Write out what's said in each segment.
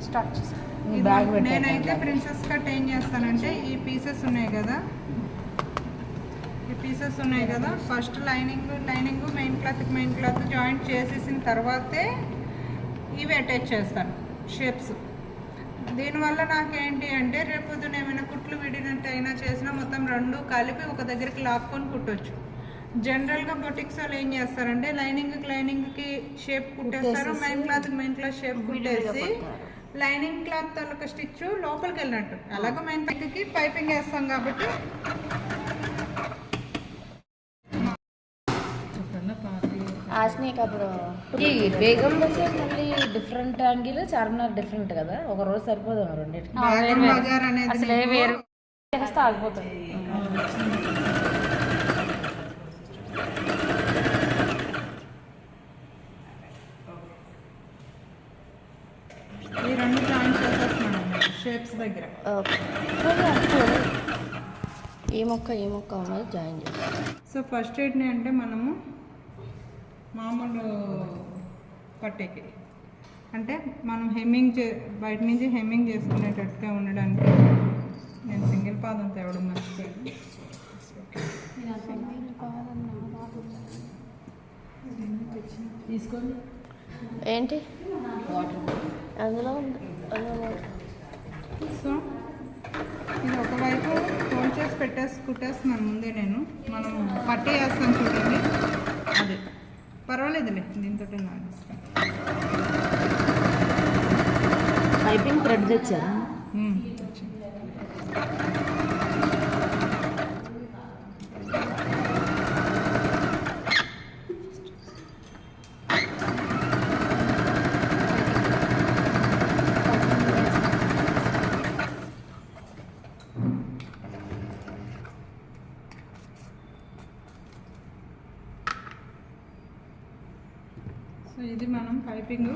Start చేస్తాను. నేనైతే princess cut ఏం చేస్తానంటే ఈ పీసెస్ ఉన్నాయి కదా, first lining main cloth joint చేసేసిన తర్వాతే ఇవి అటాచ్ చేస్తాను షేప్స్. దీనివల్ల నాకేంటి అంటే రేపు పొద్దున ఏమైనా కుట్లు విడినట్టు అయినా చేసినా మొత్తం రెండు కలిపి ఒక దగ్గరికి లాక్కొని కుట్టొచ్చు. జనరల్గా బొటిక్స్ వాళ్ళు ఏం చేస్తారంటే లైనింగ్కి షేప్ కుట్టేస్తారు, మెయిన్ క్లాత్ షేప్ కుట్టేసి లైనింగ్ క్లాత్ తాలూకా స్టిచ్ లోపలికి వెళ్ళినట్టు. అలాగే మెయిన్ క్లాత్కి పైపింగ్ వేస్తాం కాబట్టి ఆశ్నీకి అప్పుడు ఈ బేగం బజార్ మళ్ళీ డిఫరెంట్ యాంగిల్, చార్మినార్ డిఫరెంట్ కదా, ఒక రోజు సరిపోదు రెండింటికి. అసలే వేరు చేస్తే ఆగిపోతుంది. ఈ రెండు జాయిన్ చేసేస్తున్నాను షేప్స్ దగ్గర. ఈ మొక్క ఉన్నది జాయిన్ చేస్తాం. సో ఫస్ట్ ఏంటి అంటే మనము మామూలు పట్టేకి అంటే మనం బయట నుంచి హెమ్మింగ్ చేసుకునేటట్టుగా ఉండడానికి నేను సింగిల్ పాదం తేవడం మర్చిపోయాను. తీసుకోండి. ఏంటి అందులో ఉంది. సో ఇది ఒకవైపు ఫోల్డ్ చేసి కుట్టేస్తున్నాను ముందే నేను. మనం పట్టి వేస్తాను చూడండి, అది పర్వాలేదులే, దీంతో నాడిస్తాను. పైపింగ్ థ్రెడ్ తెచ్చారా? సో ఇది మనం పైపింగ్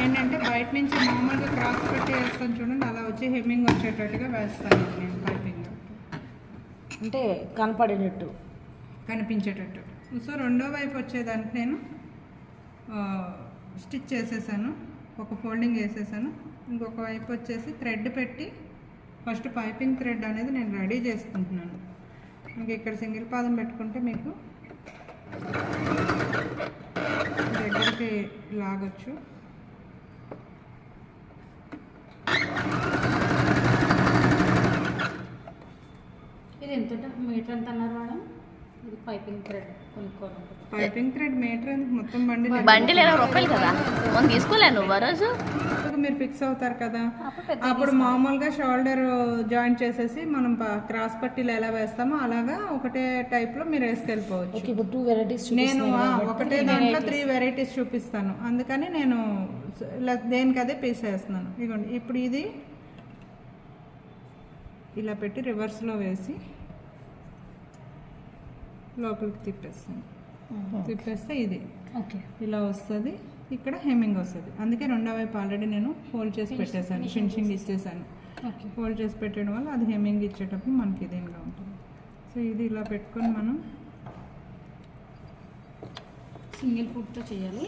ఏంటంటే బయట నుంచి మామూలుగా క్రాస్ పెట్టి వేస్తాను చూడండి, అలా వచ్చి హెమ్మింగ్ వచ్చేటట్టుగా వేస్తాను నేను పైపింగ్. అంటే కనపడేటట్టు కనిపించేటట్టు. సో రెండో వైపు వచ్చేదానికి నేను స్టిచ్ చేసేసాను, ఒక ఫోల్డింగ్ వేసేసాను. ఇంకొక వైపు వచ్చేసి థ్రెడ్ పెట్టి ఫస్ట్ పైపింగ్ థ్రెడ్ అనేది నేను రెడీ చేసుకుంటున్నాను. ఇంక ఇక్కడ సింగిల్ పాదం పెట్టుకుంటే మీకు దగ్గరికి లాగొచ్చు. ఇది ఎంత మీటర్ ఎంత అన్నారు మేడం? ఇది పైపింగ్ థ్రెడ్ కొనుక్కోవాలి. పైపింగ్ థ్రెడ్ మీటర్ మొత్తం బండిల్ 20 రూపాయలు కదా, మనం తీసుకోలేను రోజు. మీరు ఫిక్స్ అవుతారు కదా, అప్పుడు మామూలుగా షోల్డర్ జాయింట్ చేసేసి మనం క్రాస్ పట్టీలు ఎలా వేస్తామో అలాగా ఒకటే టైప్లో మీరు వేసుకెళ్ళిపోవచ్చు. ఇప్పుడు 2 వెరైటీస్ నేను ఒకటే దాంట్లో 3 వెరైటీస్ చూపిస్తాను, అందుకని నేను ఇలా దేనికి అదే పీస్ వేస్తున్నాను. ఇదిగోండి, ఇప్పుడు ఇది ఇలా పెట్టి రివర్స్లో వేసి లోపలికి తిప్పేస్తే ఇది ఇలా వస్తుంది. ఇక్కడ హెమ్మింగ్ వస్తుంది. అందుకే రెండో వైపు ఆల్రెడీ నేను ఫోల్డ్ చేసి పెట్టేశాను, ఫినిషింగ్ ఇచ్చేసాను. ఫోల్డ్ చేసి పెట్టడం వల్ల అది హెమ్మింగ్ ఇచ్చేటప్పుడు మనకి దీనిలో ఉంటుంది. సో ఇది ఇలా పెట్టుకొని మనం సింగిల్ ఫుట్తో చేయాలి.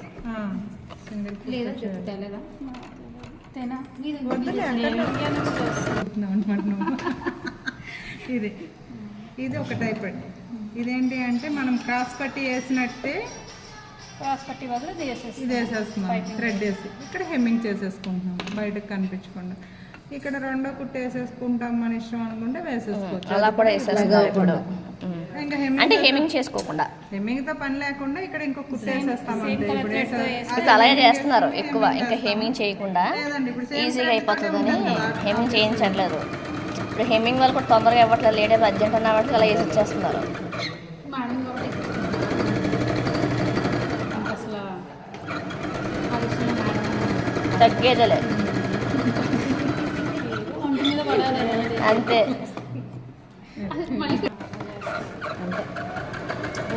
సింగిల్ ఇది ఒక టైప్ అండి. ఇదేంటి అంటే మనం క్రాస్ పట్టి వేసినట్టే క్రాస్ పట్టి వల్ల ఇది వేసేస్తున్నాం, థ్రెడ్ వేసి ఇక్కడ హెమ్మింగ్ చేసేసుకుంటున్నాం బయటకు కనిపించకుండా. ఇక్కడ రెండో కుట్టు వేసేసుకుంటాం మన ఇష్టం అనుకుంటే వేసేసుకోవచ్చు. అలా కూడా వేసేసుకోవచ్చు. ఇంకా హెమ్మింగ్ చేసుకోకుండా హెమ్మింగ్తో పని లేకుండా ఇక్కడ ఇంకో కుట్టు వేసేస్తాం అంతే. ఇప్పుడు అలాగే చేస్తున్నారు ఎక్కువ, ఇంకా హెమ్మింగ్ చేయకుండా ఈజీగా అయిపోతుందని హెమ్మింగ్ చేయించట్లేదు. ఇప్పుడు హెమ్మింగ్ వాళ్ళు కూడా తొందరగా ఇవ్వట్లేదు, లేడీ అర్జెంట్ అన్న వాటికి అలా వేసి ఇచ్చేస్తున్నారు. తగ్గేదలే అంతే.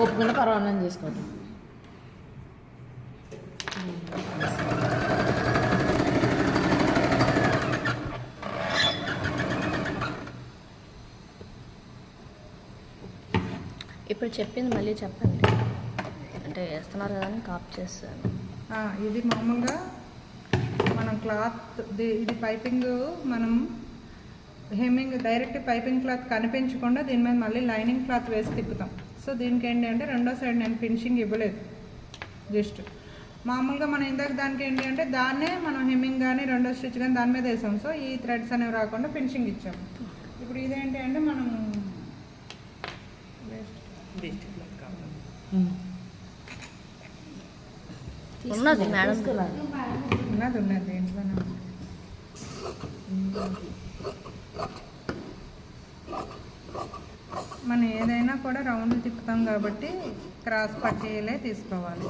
ఓపుకుండా పర్వాలేదు చేసుకోవటం. ఇప్పుడు చెప్పింది మళ్ళీ చెప్పండి, అంటే వేస్తున్నారు కదా అని కాప్ చేస్తాను. ఇది మామూలుగా మనం క్లాత్ ఇది పైపింగ్ మనం హెమ్మింగ్ డైరెక్ట్ పైపింగ్ క్లాత్ కనిపించకుండా దీని మీద మళ్ళీ లైనింగ్ క్లాత్ వేసి తిప్పుతాం. సో దీనికి ఏంటి అంటే రెండో సైడ్ నేను ఫినిషింగ్ ఇవ్వలేదు, జస్ట్ మామూలుగా మనం ఇందాక దానికి ఏంటి అంటే దాన్నే మనం హెమ్మింగ్ కానీ రెండో స్టిచ్ కానీ దాని మీద వేసాం. సో ఈ థ్రెడ్స్ అనేవి రాకుండా ఫినిషింగ్ ఇచ్చాము. ఇప్పుడు ఇదేంటి అంటే మనం ఉన్నది మేడం, ఉన్నది దేంట్లోనే మనం ఏదైనా కూడా రౌండ్ తిప్పుతాం కాబట్టి క్రాస్ పట్టీలే తీసుకోవాలి.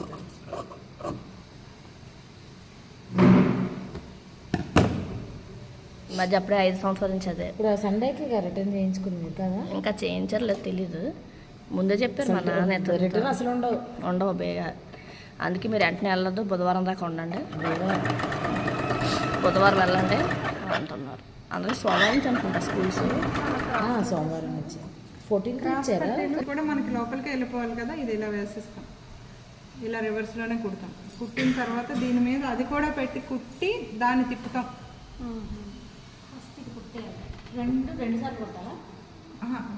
మధ్య అప్పుడే 5 సంవత్సరాల నుంచి అదే. ఇప్పుడు ఆ సండేకి రిటర్న్ చేయించుకుంది కదా, ఇంకా చేయించలేదు, తెలీదు. ముందే చెప్పారు మా నాన్న. రిటర్న్ అసలు ఉండవు బేగా. అందుకే మీరు వెంటనే వెళ్ళొద్దు, బుధవారం దాకా ఉండండి, బుధవారం వెళ్ళండి అంటున్నారు. అందుకే సోమవారం నుంచి అనుకుంటా స్కూల్స్. సోమవారం నుంచి 14th ఇచ్చారా? కూడా మనకి లోపలికి వెళ్ళిపోవాలి కదా, ఇది ఇలా వేసిస్తాం, ఇలా రివర్స్లోనే కుడతాం. కుట్టిన తర్వాత దీని మీద అది కూడా పెట్టి కుట్టి దాన్ని తిప్పుతాం.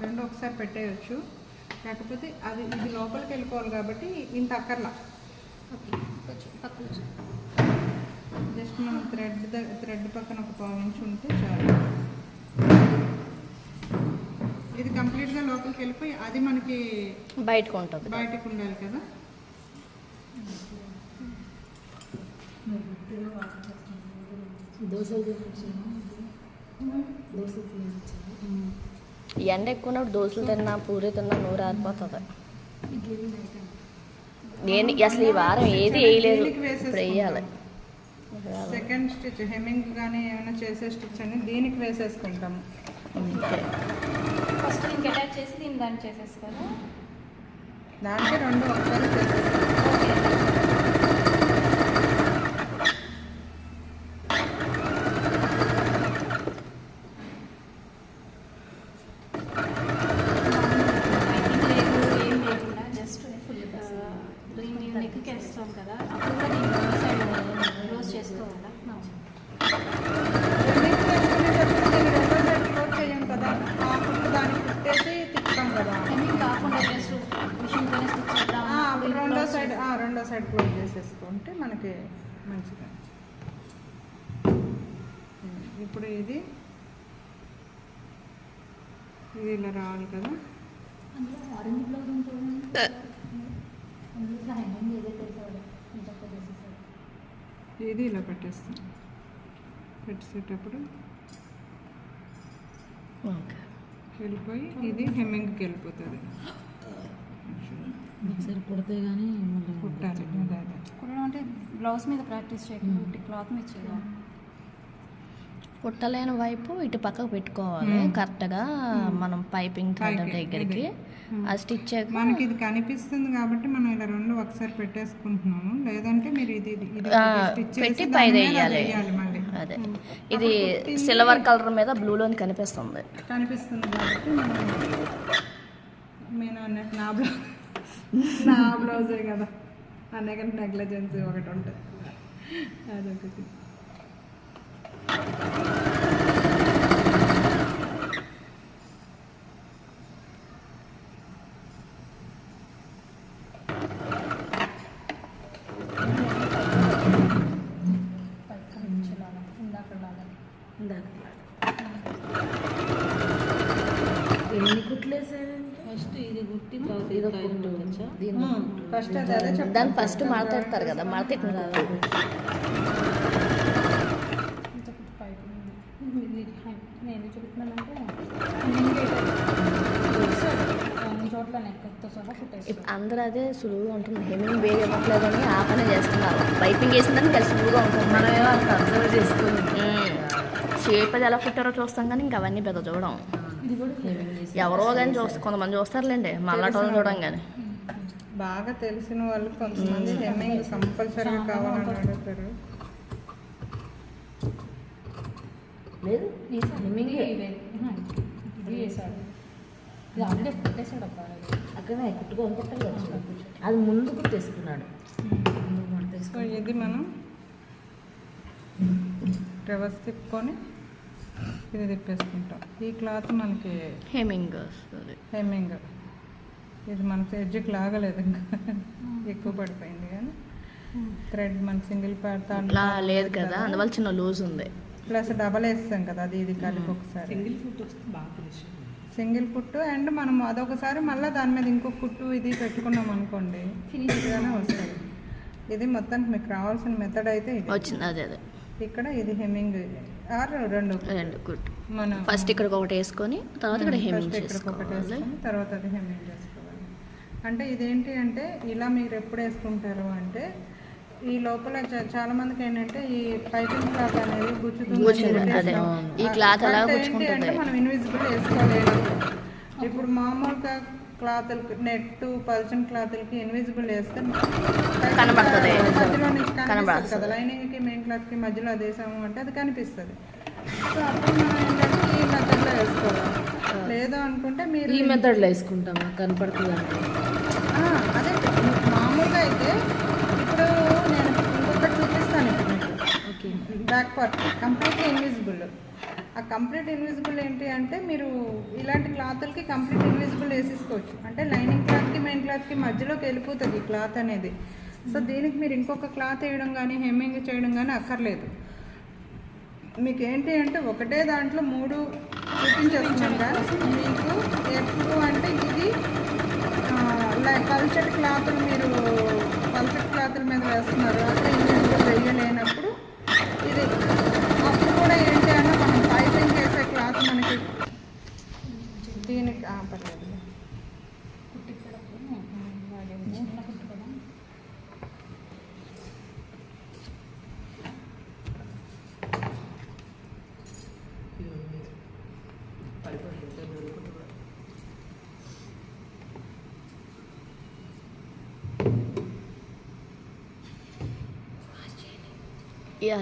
రెండు ఒకసారి పెట్టేయచ్చు, కాకపోతే అది ఇది లోపలికి వెళ్ళిపోవాలి కాబట్టి ఇంత అక్కర్లా. జస్ట్ మనం థ్రెడ్ పక్కన ఒక 1 ఇంచ్ ఉంటే చాలు. ఇది కంప్లీట్గా లోపలికి వెళ్ళిపోయి అది మనకి బయటకు ఉంటుంది, బయటకు ఉండాలి కదా. ఎండ ఎక్కువ దోశలు తిన్నా పూరి తిన్నా నూరు ఆరిపోతుంది. నేను అసలు ఈ వారం ఏది వేయలేదు, ఇప్పుడు వేయాలి. సెకండ్ స్టిచ్ హెమ్మింగ్ కానీ ఏమైనా చేసే స్టిచ్ అని దీనికి వేసేసుకుంటాము. ఫస్ట్ దీనికి అటాచ్ చేసి దీన్ని దాన్ని చేసేస్తాను. దానికి రెండు ఒకసారి చేసేస్తాను. నెక్కి వేస్తాం కదా, అప్పుడు కూడా దీన్ని సైడ్ క్లోజ్ చేసుకోవాలా? కదా దాన్ని కుట్టేసి తిప్పుతాం కదా, కాకుండా జస్ట్ మిషన్తోనే స్టిచ్ చేద్దాం. రెండో సైడ్ క్లోజ్ చేసేసుకుంటే మనకి మంచిగా. ఇప్పుడు ఇది ఇలా రావాలి కదా. ఆరెంజ్ బ్లౌజ్ ఉంటుంది, ఇది ఇలా పెట్టేస్తాం. పెట్టేసేటప్పుడు వెళ్ళిపోయి ఇది హెమ్మింగ్కి వెళ్ళిపోతుంది. ఒకసారి కుడితే కానీ కుట్టాలి. కుట్టడం అంటే బ్లౌజ్ మీద ప్రాక్టీస్ చేయకుండా క్లాత్ మీద చేయాలి. కుట్టలేని వైపు ఇటు పక్కకు పెట్టుకోవాలి కరెక్ట్గా, మనం పైపింగ్ దగ్గరికి ఆ స్టిచ్ మనకి ఇది కనిపిస్తుంది కాబట్టి మనం ఇలా రెండు ఒకసారి పెట్టేసుకుంటున్నాము. లేదంటే మీరు ఇది పెట్టి పై వేయాలి. అదే ఇది సిల్వర్ కలర్ మీద బ్లూలోని కనిపిస్తుంది కాబట్టి మనం నేను అన్నట్టు నా బ్లౌజే కదా, అన్నకంటే నెగ్లిజెన్సీ ఒకటి ఉంటుంది, అదొకటి. ఎన్ని కుట్లు వేసారంటే ఫస్ట్ ఇది కుట్టి ఫస్ట్ అదే దాన్ని ఫస్ట్ మాట్లాడతారు కదా, మాట్లాడి నేను చెప్తున్నానంటే చోట్ల నెక్కతో సహా కుట్టేసి అందరూ అదే సులువుగా ఉంటుంది. హెమ్మింగ్ వేరే ఇవ్వట్లేదని ఆ పని చేస్తున్నారు. పైపింగ్ వేసిందని కలిసి సులువుగా ఉంటుంది. మనమేమో అంత అబ్జర్వ్ చేసుకుని షేప్ అది ఎలా కుట్టారో చూస్తాం కానీ ఇంకా అవన్నీ పెద్ద చూడం. ఎవరో కానీ కొంతమంది చూస్తారులేండి, మళ్ళాటోళ్ళు చూడం కానీ. బాగా తెలిసిన వాళ్ళు కొంతమంది హెమ్మింగ్ కంపల్సరీగా కావాలని అడుగుతారు. లేదు ఇది వేసాడు, ఇది ఆల్రెడీ కుట్టేసాడు అబ్బా. అక్కడనే కుట్టుకొని కుట్టలు అది ముందు కుట్టేసుకున్నాడు. సో ఇది మనం రివర్స్ తిప్పుకొని ఇది తిప్పేసుకుంటాం. ఈ క్లాత్ మనకి హెమ్మింగ్ వస్తుంది. హెమ్మింగ్ ఇది మనకి ఎడ్జ్కి లాగలేదు, ఇంకా ఎక్కువ పడిపోయింది. కానీ థ్రెడ్ మనకి సింగిల్ పెడతా లేదు కదా, అందువల్ల చిన్న లూజ్ ఉంది. ప్లస్ డబల్ వేస్తాం కదా, అది ఇది కలిపి ఒకసారి సింగిల్ కుట్టు. అండ్ మనం అదొకసారి మళ్ళీ దాని మీద ఇంకొక కుట్టు ఇది పెట్టుకున్నాం అనుకోండి, ఫినిష్గానే వస్తుంది. ఇది మొత్తానికి మీకు రావాల్సిన మెథడ్ అయితే ఇది వచ్చింది. అదే అదే ఇక్కడ ఇది హెమ్మింగ్ ఆర్ రెండు కుట్టు. మనం ఫస్ట్ ఇక్కడికి ఒకటి వేసుకొని తర్వాత ఇక్కడ హెమ్మింగ్ ఒకటి చేసుకోవాలి. వేసుకొని తర్వాత అది హెమ్మింగ్ చేసుకోవాలి. అంటే ఇదేంటి అంటే ఇలా మీరు ఎప్పుడు వేసుకుంటారు అంటే ఈ లోపల చాలా మందికి ఏంటంటే ఈ పైపింగ్ క్లాత్ అనేది గుచ్చుతుంది. అదే ఈ క్లాత్ అలా అంటే గుచ్చుకుంటుంది. మనం ఇన్విజిబుల్ వేసుకోలేదు. ఇప్పుడు మామూలుగా క్లాతులకి నెట్ పల్చని క్లాతులకి ఇన్విజిబుల్ వేస్తే కనబడుతుంది. మధ్యలో నుంచి కనిపిస్తుంది కదా, లైనింగ్కి మెయిన్ క్లాత్కి మధ్యలో అది వేసాము అంటే అది కనిపిస్తుంది. సో అప్పుడు మనం ఏంటంటే ఈ మెథడ్లో వేసుకోవాలి. లేదు అనుకుంటే మీరు ఈ మెథడ్లో వేసుకుంటామా కనపడుతుంది అంటే అదే మామూలుగా అయితే ఇప్పుడు నేను ఇంకొకటి చూపిస్తాను. ఇప్పుడు మీకు okay back part completely invisible. ఆ కంప్లీట్ ఇన్విజిబుల్ ఏంటి అంటే మీరు ఇలాంటి క్లాతులకి కంప్లీట్ ఇన్విజిబుల్ వేసేసుకోవచ్చు. అంటే లైనింగ్ క్లాత్కి మెయిన్ క్లాత్కి మధ్యలోకి వెళ్ళిపోతుంది ఈ క్లాత్ అనేది. సో దీనికి మీరు ఇంకొక క్లాత్ వేయడం కానీ హెమ్మింగ్ చేయడం కానీ అక్కర్లేదు. మీకు ఏంటి అంటే ఒకటే దాంట్లో 3 చూపించేస్తున్నాగా మీకు ఎప్పుడు అంటే ఇది పల్చటి క్లాతులు మీరు పల్చటి క్లాతుల మీద వేస్తున్నారు, అదే ఇన్విజిబుల్ వేయలేనప్పుడు ఇది అప్పుడు కూడా ఏంటి అంటే మనం పైపింగ్ చేసే క్లాత్ మనకి దీనికి పర్లేదు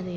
అది